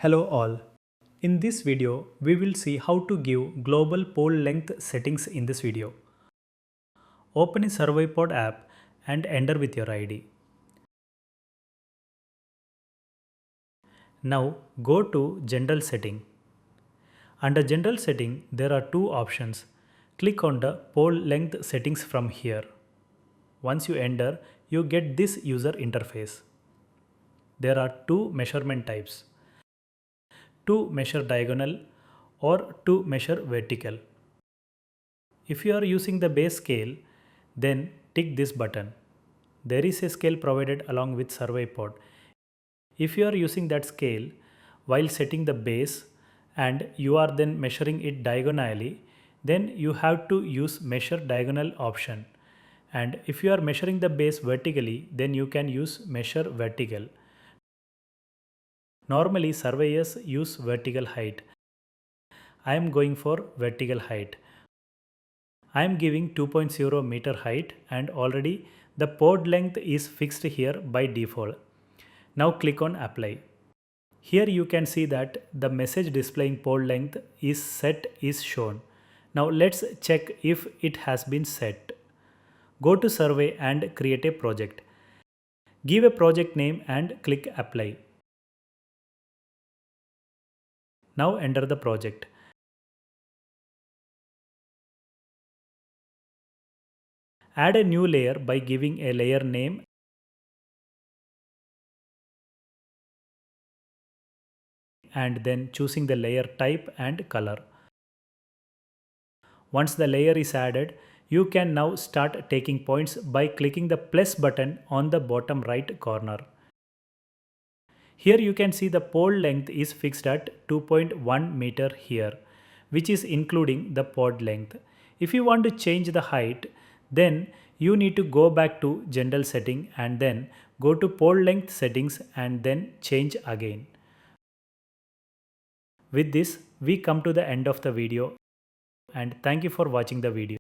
Hello all. In this video, we will see how to give global pole length settings in this video. Open a SurveyPod app and enter with your ID. Now go to General Setting. Under General Setting, there are two options. Click on the pole length settings from here. Once you enter, you get this user interface. There are two measurement types. To measure diagonal or to measure vertical. If you are using the base scale, then tick this button. There is a scale provided along with SurveyPod. If you are using that scale while setting the base and you are then measuring it diagonally, then you have to use measure diagonal option. And if you are measuring the base vertically, then you can use measure vertical. Normally surveyors use vertical height. I am going for vertical height. I am giving 2.0 meter height and already the pod length is fixed here by default. Now click on apply. Here you can see that the message displaying pod length is set is shown. Now let's check if it has been set. Go to survey and create a project. Give a project name and click apply. Now enter the project. Add a new layer by giving a layer name and then choosing the layer type and color. Once the layer is added, you can now start taking points by clicking the plus button on the bottom right corner. Here you can see the pole length is fixed at 2.1 meter here, which is including the pod length. If you want to change the height, then you need to go back to general setting and then go to pole length settings and then change again. With this, we come to the end of the video and thank you for watching the video.